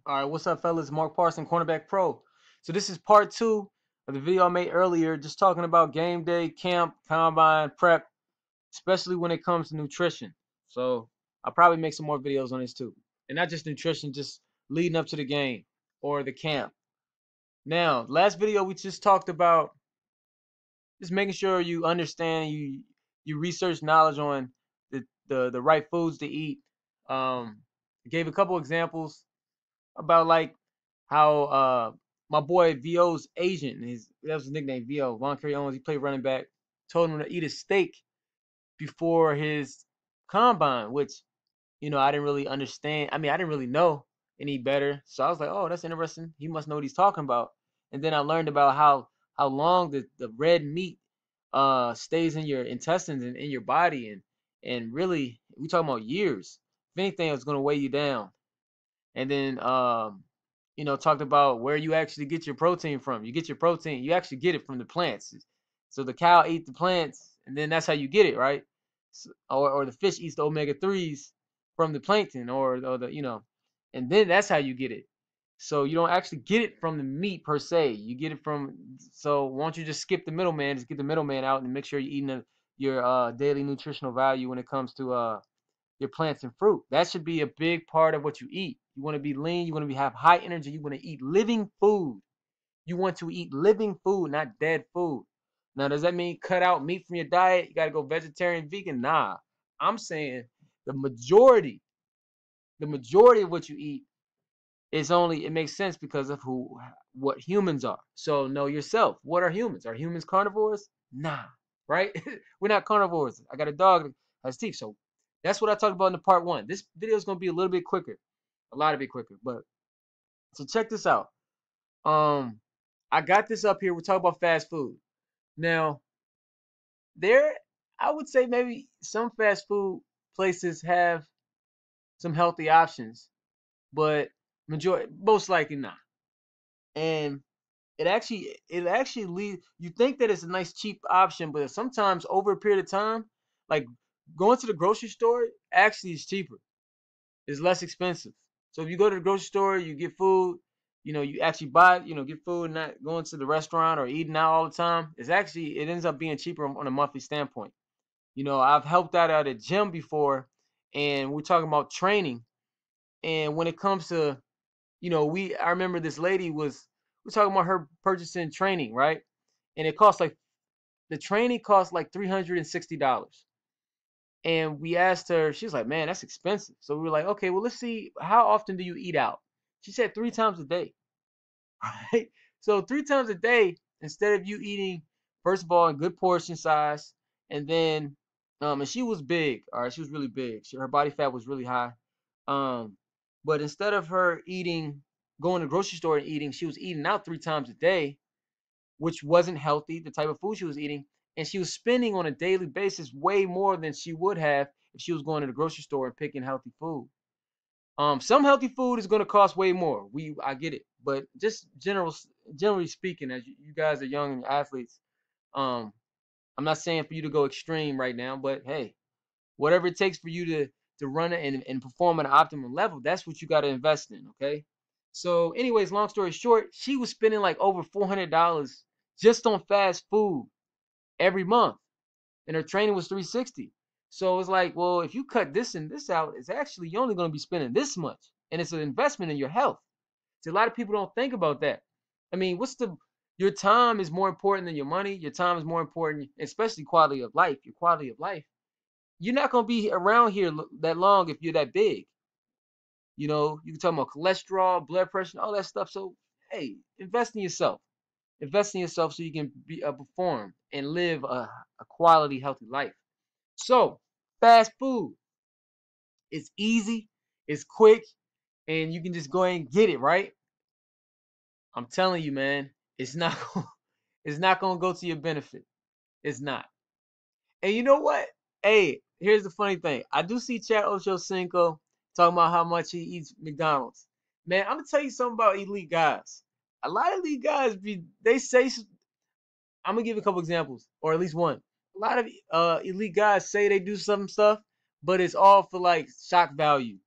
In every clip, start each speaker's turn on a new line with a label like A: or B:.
A: All right, what's up, fellas? Mark Parson, Cornerback Pro. So this is part two of the video I made earlier, just talking about game day, camp, combine, prep, especially when it comes to nutrition. So I'll probably make some more videos on this too, and not just nutrition, just leading up to the game or the camp. Now, last video we just talked about just making sure you understand, you research knowledge on the right foods to eat. I gave a couple examples about like how my boy VO's agent, that was his nickname, VO, Von Curry Owens, he played running back, told him to eat a steak before his combine, which, I didn't really understand. I mean, I didn't really know any better. So I was like, oh, that's interesting. He must know what he's talking about. And then I learned about how long the red meat stays in your intestines and in your body, and really we talking about years. If anything, it's gonna weigh you down. And then talked about where you actually get your protein from. You get your protein, you actually get it from the plants. So the cow ate the plants, and then that's how you get it, right? So, or the fish eats the omega threes from the plankton, or the and then that's how you get it. So you don't actually get it from the meat per se. You get it from. So why don't you just skip the middleman? Just get the middleman out and make sure you're eating your daily nutritional value when it comes to your plants and fruit. That should be a big part of what you eat. You want to be lean. You want to have high energy. You want to eat living food. You want to eat living food, not dead food. Now, does that mean cut out meat from your diet? You got to go vegetarian, vegan? Nah. I'm saying the majority, the majority of what you eat is only, it makes sense because of what humans are. So know yourself. What are humans? Are humans carnivores? Nah, right? We're not carnivores. I got a dog that has teeth. So that's what I talked about in the part one. This video is gonna be a little bit quicker, a lot of bit quicker. But so check this out. Um, I got this up here. We're talking about fast food. Now, there, I would say maybe some fast food places have some healthy options, but most likely not. And it actually leads, you think that it's a nice cheap option, but sometimes over a period of time, like going to the grocery store actually is cheaper. It's less expensive. So if you go to the grocery store, you get food, you actually buy, get food, not going to the restaurant or eating out all the time. It ends up being cheaper on a monthly standpoint. I've helped out at a gym before, and we're talking about training. And when it comes to, I remember this lady we're talking about her purchasing training, right? And the training cost like $360. And we asked her, she's like, man, that's expensive. So we were like, okay, well, let's see, how often do you eat out? She said 3 times a day. Right? So 3 times a day, instead of you eating, first of all, in good portion size, and then, and she was big, all right, she was really big. Her body fat was really high. Um, but instead of her going to the grocery store and eating, she was eating out 3 times a day, which wasn't healthy, the type of food she was eating. And she was spending on a daily basis way more than she would have if she was going to the grocery store and picking healthy food. Some healthy food is going to cost way more. I get it, but just generally speaking, as you guys are young athletes, um, I'm not saying for you to go extreme right now, but hey, whatever it takes for you to run and perform at an optimum level, that's what you got to invest in. Okay. So, anyways, long story short, she was spending like over $400 just on fast food every month, and her training was 360. So it's like, well, if you cut this and this out, it's actually you're only going to be spending this much, and it's an investment in your health. See, a lot of people don't think about that. I mean, your time is more important than your money. Your time is more important, especially quality of life. Your quality of life. You're not going to be around here that long if you're that big. You can talk about cholesterol, blood pressure, all that stuff. So, hey, invest in yourself. Invest in yourself so you can perform and live a quality, healthy life. So, fast food. It's easy, it's quick, and you can just go ahead and get it, right? I'm telling you, man, it's not it's not gonna go to your benefit. It's not. And you know what? Hey, here's the funny thing. I do see Chad Ochocinco talking about how much he eats McDonald's. Man, I'm gonna tell you something about elite guys. A lot of elite guys they say, I'm gonna give a couple examples, or at least one. A lot of elite guys say they do some stuff, but it's all for like shock value.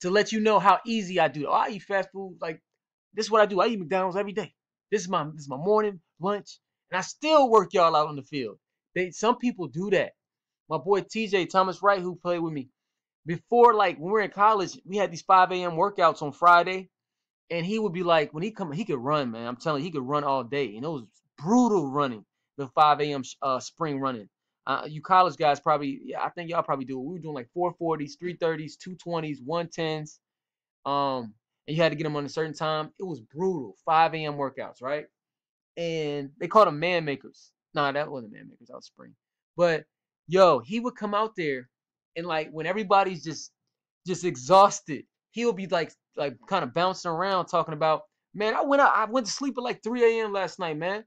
A: to let you know how easy I do. Oh, I eat fast food. Like, this is what I do. I eat McDonald's every day. This is my morning lunch, and I still work y'all out on the field. Some people do that. My boy TJ Thomas Wright, who played with me before, like when we were in college, we had these 5 a.m. workouts on Friday, and he would be like, when he come, he could run, man. I'm telling you, he could run all day, and it was brutal running the 5 a.m. Spring running. You college guys probably, yeah, I think y'all probably do it. We were doing like 440s, 330s, 220s, 110s. And you had to get them on a certain time. It was brutal. 5 a.m. workouts, right? And they called them man makers. Nah, that wasn't man makers. That was spring. But yo, he would come out there, and like when everybody's just exhausted, he'll be like kind of bouncing around talking about, man, I went to sleep at like 3 a.m. last night, man.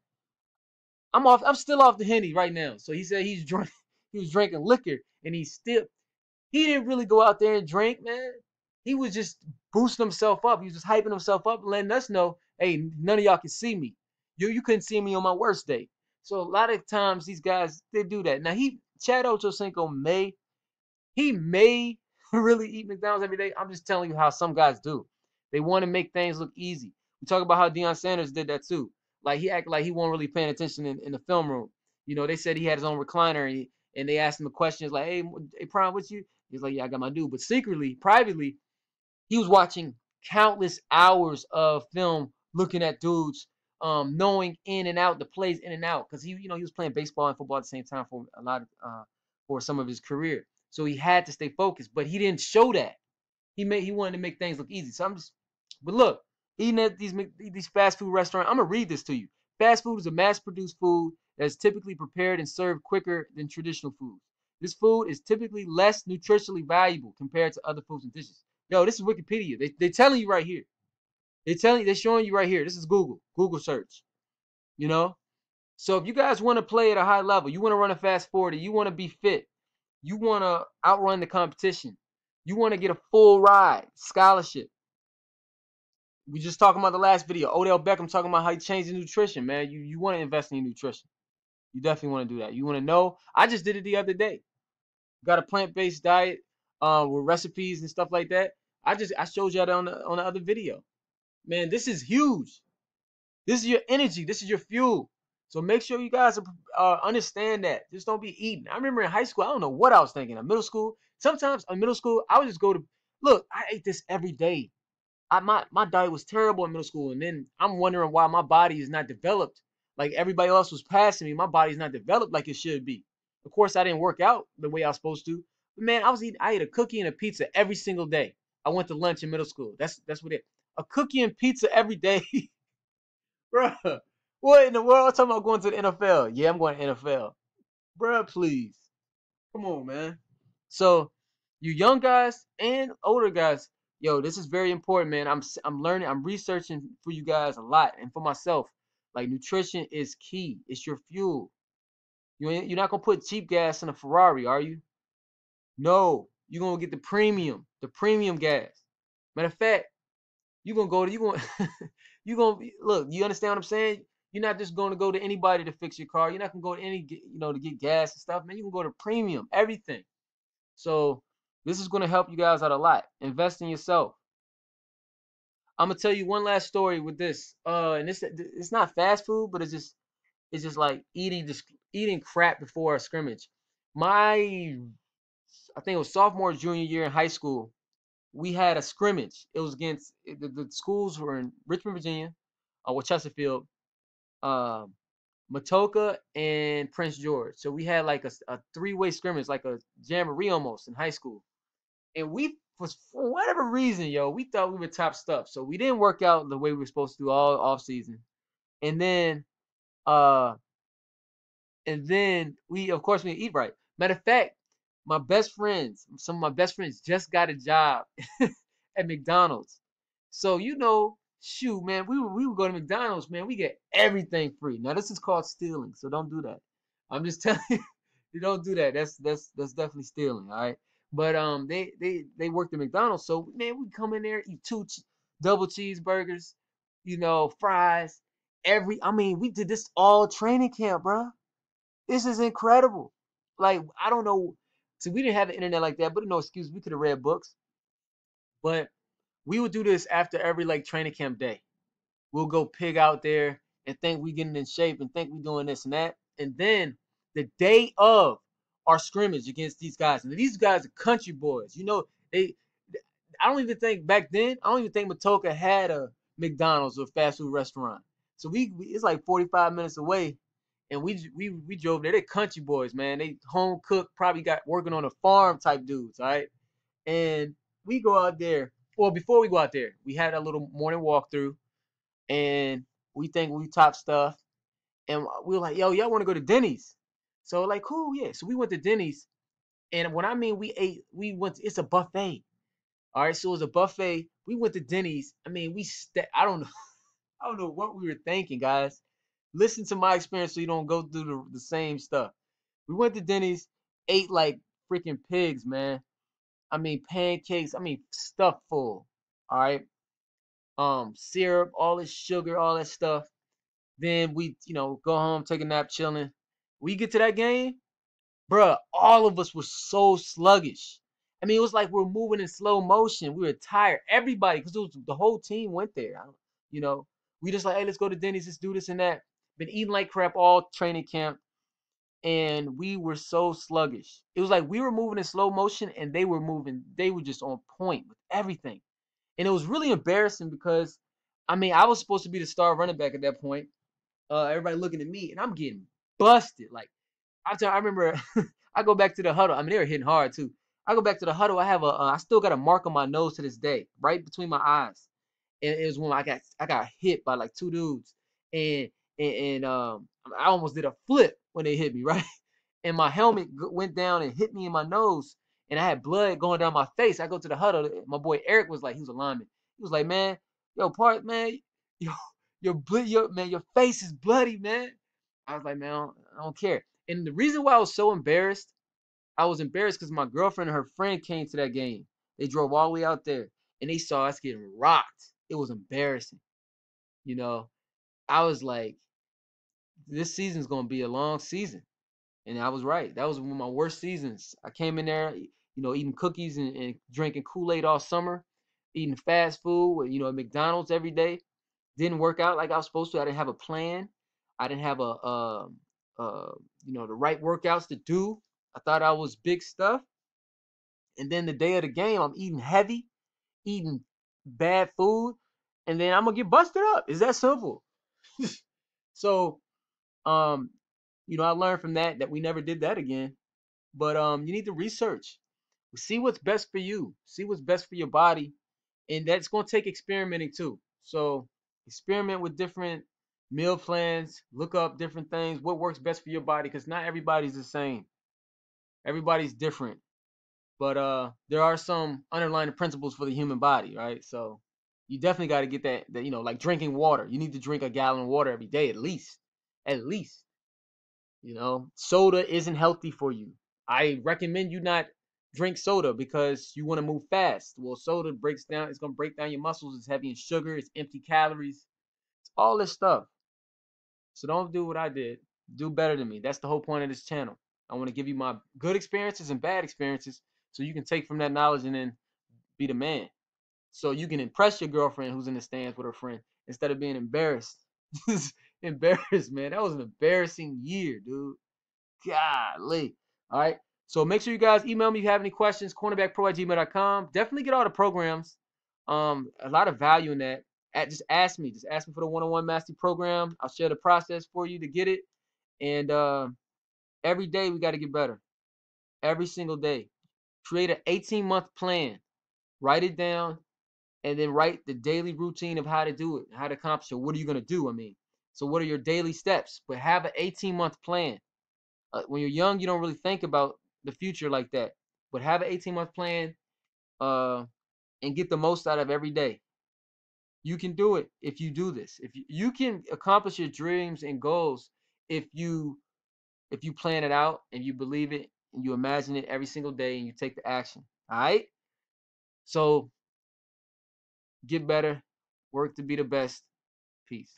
A: I'm still off the Henny right now. So he said he was drinking liquor, and he didn't really go out there and drink, man. He was just boosting himself up. He was just hyping himself up, and letting us know, hey, none of y'all can see me. You couldn't see me on my worst day. So a lot of times these guys, they do that. Now Chad Ochocinco may really eat McDonald's every day. I'm just telling you how some guys do. They want to make things look easy. We talk about how Deion Sanders did that too. Like he acted like he wasn't really paying attention in the film room. You know, they said he had his own recliner, and they asked him the questions like, hey, Prime, what's you? He's like, yeah, I got my dude. But secretly, privately, he was watching countless hours of film, looking at dudes, knowing in and out the plays in and out, because he was playing baseball and football at the same time for a lot of for some of his career. So he had to stay focused, but he didn't show that. He wanted to make things look easy. But look, eating at these fast food restaurants, I'm gonna read this to you. Fast food is a mass-produced food that is typically prepared and served quicker than traditional foods. This food is typically less nutritionally valuable compared to other foods and dishes. Yo, this is Wikipedia. They're telling you right here. They're showing you right here. This is Google search. You know? So if you guys want to play at a high level, you want to run a fast 40, you want to be fit, you want to outrun the competition, you want to get a full ride, scholarship. We just talking about the last video. Odell Beckham talking about how he changed his nutrition, man. You want to invest in your nutrition. You definitely want to do that. You want to know. I just did it the other day. Got a plant-based diet with recipes and stuff like that. I showed you that on the other video. Man, this is huge. This is your energy. This is your fuel. So make sure you guys understand that. Just don't be eating. I remember in high school, I don't know what I was thinking. In middle school, sometimes in middle school, I would just go to look. I ate this every day. My diet was terrible in middle school, and then I'm wondering why my body is not developed like everybody else was passing me. My body's not developed like it should be. Of course, I didn't work out the way I was supposed to. But man, I ate a cookie and a pizza every single day. I went to lunch in middle school. That's what it. A cookie and pizza every day, bruh. What in the world? I'm talking about going to the NFL. Yeah, I'm going to NFL, bruh. Please, come on, man. So, you young guys and older guys, yo, this is very important, man. I'm learning. I'm researching for you guys a lot, and for myself. Like nutrition is key. It's your fuel. You're not gonna put cheap gas in a Ferrari, are you? No, you're gonna get the premium gas. Matter of fact, you gonna you gonna look. You understand what I'm saying? You're not just gonna go to anybody to fix your car. You're not gonna go to to get gas and stuff, man. You can go to premium everything. So this is gonna help you guys out a lot. Invest in yourself. I'm gonna tell you one last story with this. And it's not fast food, but it's just like eating crap before a scrimmage. My I think it was sophomore junior year in high school. We had a scrimmage. It was against the schools were in Richmond, Virginia, with Chesterfield, um, Matoka, and Prince George. So we had like a three-way scrimmage, like a jamboree almost in high school. And for whatever reason, yo, we thought we were top stuff. So we didn't work out the way we were supposed to do all off season. And then uh we of course we eat right. Matter of fact, some of my best friends just got a job at McDonald's. So shoot, man, we would go to McDonald's, man. We get everything free. Now this is called stealing, so don't do that. I'm just telling you, you don't do that. That's definitely stealing, all right. But they worked at McDonald's, so man, we come in there, eat double cheeseburgers, fries. I mean, we did this all training camp, bro. This is incredible. Like, I don't know. See, we didn't have the internet like that, but no excuse. We could have read books. But we would do this after every like training camp day. We'll go pig out there and think we getting in shape and think we doing this and that. And then the day of our scrimmage against these guys, and these guys are country boys. You know, they I don't even think back then, I don't even think Matoka had a McDonald's or fast food restaurant. So it's like 45 minutes away. And we drove there. They're country boys, man. They home cooked, probably got working on a farm type dudes, all right? And we go out there. Well, before we go out there, we had a little morning walkthrough and we think we top stuff. And we were like, yo, y'all want to go to Denny's? So like, cool, yeah. So we went to Denny's. And when I mean we ate, it's a buffet. All right, so it was a buffet. We went to Denny's. I mean, I don't know, I don't know what we were thinking, guys. Listen to my experience so you don't go through the same stuff. We went to Denny's, ate like freaking pigs, man. I mean, pancakes. I mean, stuff full. All right, syrup, all this sugar, all that stuff. Then we, go home, take a nap, chilling. We get to that game, bruh, all of us were so sluggish. I mean, it was like we are moving in slow motion. We were tired. Everybody, because the whole team went there. You know, we just like, hey, let's go to Denny's, let's do this and that. Been eating like crap all training camp, and we were so sluggish. It was like we were moving in slow motion, and they were moving. They were just on point with everything, and it was really embarrassing because, I mean, I was supposed to be the star running back at that point. Everybody looking at me, and I'm getting busted. Like I remember I go back to the huddle. I mean, they were hitting hard too. I go back to the huddle. I still got a mark on my nose to this day, right between my eyes. And it was when I got hit by like two dudes, and I almost did a flip when they hit me, right? And my helmet went down and hit me in my nose, and I had blood going down my face. I go to the huddle. My boy Eric was like, he was a lineman. He was like, man, yo, man, yo, your face is bloody, man. I was like, man, I don't care. And the reason why I was so embarrassed, I was embarrassed because my girlfriend and her friend came to that game. They drove all the way out there and they saw us getting rocked. It was embarrassing. You know, I was like, this season's gonna be a long season. And I was right. That was one of my worst seasons. I came in there, eating cookies and drinking Kool-Aid all summer, eating fast food, at McDonald's every day. Didn't work out like I was supposed to. I didn't have a plan. I didn't have the right workouts to do. I thought I was big stuff. And then the day of the game, I'm eating heavy, eating bad food, and then I'm gonna get busted up. It's that simple. So, um, I learned from that we never did that again. But you need to research, see what's best for you, see what's best for your body, and that's gonna take experimenting too. So experiment with different meal plans, look up different things, what works best for your body, because not everybody's the same. Everybody's different. But there are some underlying principles for the human body, right? So you definitely got to get that, like drinking water. You need to drink a gallon of water every day at least. At least. Soda isn't healthy for you. I recommend you not drink soda because you want to move fast. Well, soda breaks down, it's going to break down your muscles. It's heavy in sugar, it's empty calories, it's all this stuff. So don't do what I did. Do better than me. That's the whole point of this channel. I want to give you my good experiences and bad experiences so you can take from that knowledge and then be the man. So you can impress your girlfriend who's in the stands with her friend instead of being embarrassed. Embarrassed, man. That was an embarrassing year, dude. Golly. All right. So make sure you guys email me if you have any questions, cornerbackpro@gmail.com. Definitely get all the programs. A lot of value in that. Just ask me. Just ask me for the one-on-one mastery program. I'll share the process for you to get it. And every day we got to get better. Every single day. Create an 18-month plan. Write it down and then write the daily routine of how to do it, how to accomplish it. What are you going to do? I mean, so what are your daily steps? But have an 18-month plan. When you're young, you don't really think about the future like that. But have an 18-month plan and get the most out of every day. You can do it if you do this. If you can accomplish your dreams and goals if you plan it out and you believe it and you imagine it every single day and you take the action. All right? So get better, work to be the best. Peace.